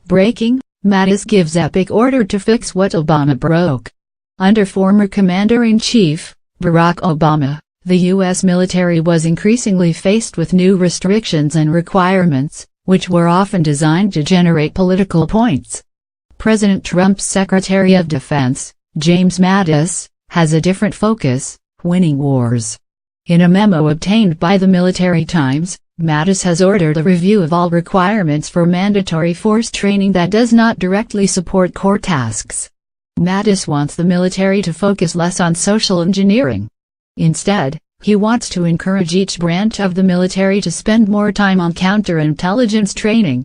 Breaking, Mattis gives epic order to fix what Obama broke. Under former Commander-in-Chief, Barack Obama, the U.S. military was increasingly faced with new restrictions and requirements, which were often designed to generate political points. President Trump's Secretary of Defense, James Mattis, has a different focus: winning wars. In a memo obtained by the Military Times, Mattis has ordered a review of all requirements for mandatory force training that does not directly support core tasks. Mattis wants the military to focus less on social engineering. Instead, he wants to encourage each branch of the military to spend more time on counterintelligence training.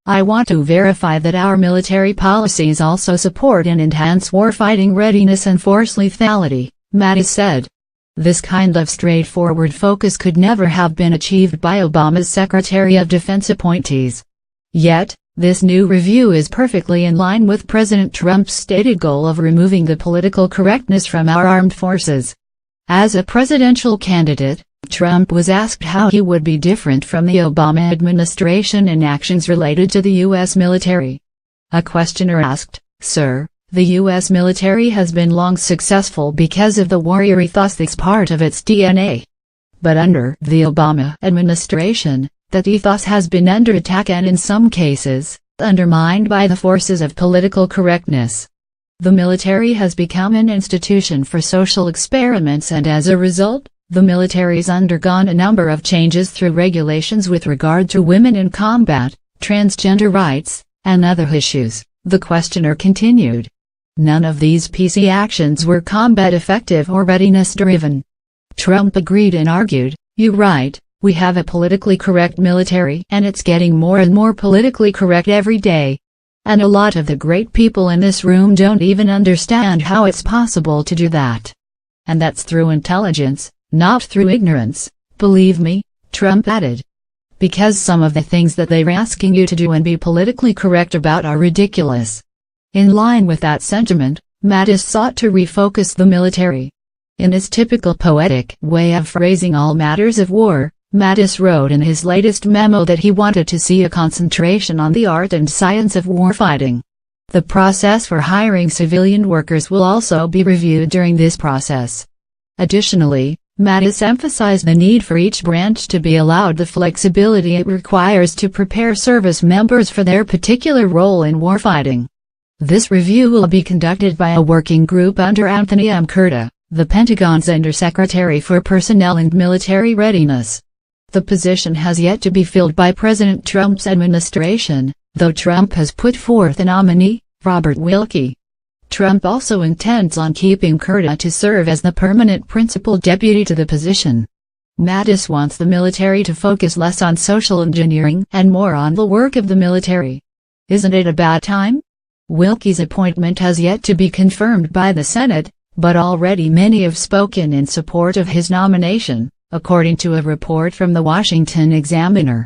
"I want to verify that our military policies also support and enhance warfighting readiness and force lethality," Mattis said. This kind of straightforward focus could never have been achieved by Obama's Secretary of Defense appointees. Yet, this new review is perfectly in line with President Trump's stated goal of removing the political correctness from our armed forces. As a presidential candidate, Trump was asked how he would be different from the Obama administration in actions related to the U.S. military. A questioner asked, "Sir, the U.S. military has been long successful because of the warrior ethos that's part of its DNA. But under the Obama administration, that ethos has been under attack and in some cases, undermined by the forces of political correctness. The military has become an institution for social experiments, and as a result, the military's undergone a number of changes through regulations with regard to women in combat, transgender rights, and other issues," the questioner continued. None of these PC actions were combat effective or readiness driven. Trump agreed and argued, "You're right, we have a politically correct military and it's getting more and more politically correct every day. And a lot of the great people in this room don't even understand how it's possible to do that. And that's through intelligence, not through ignorance, believe me," Trump added. "Because some of the things that they're asking you to do and be politically correct about are ridiculous." In line with that sentiment, Mattis sought to refocus the military. In his typical poetic way of phrasing all matters of war, Mattis wrote in his latest memo that he wanted to see a concentration on the art and science of warfighting. The process for hiring civilian workers will also be reviewed during this process. Additionally, Mattis emphasized the need for each branch to be allowed the flexibility it requires to prepare service members for their particular role in warfighting. This review will be conducted by a working group under Anthony M. Kurta, the Pentagon's Undersecretary for Personnel and Military Readiness. The position has yet to be filled by President Trump's administration, though Trump has put forth a nominee, Robert Wilkie. Trump also intends on keeping Kurta to serve as the permanent principal deputy to the position. Mattis wants the military to focus less on social engineering and more on the work of the military. Isn't it about time? Wilkie's appointment has yet to be confirmed by the Senate, but already many have spoken in support of his nomination, according to a report from the Washington Examiner.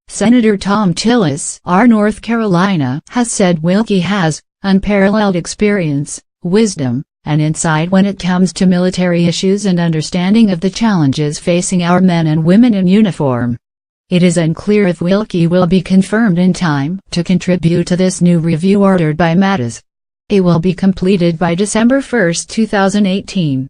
Senator Tom Tillis, R. North Carolina, has said Wilkie has unparalleled experience, wisdom, and insight when it comes to military issues and understanding of the challenges facing our men and women in uniform. It is unclear if Wilkie will be confirmed in time to contribute to this new review ordered by Mattis. It will be completed by December 1, 2018.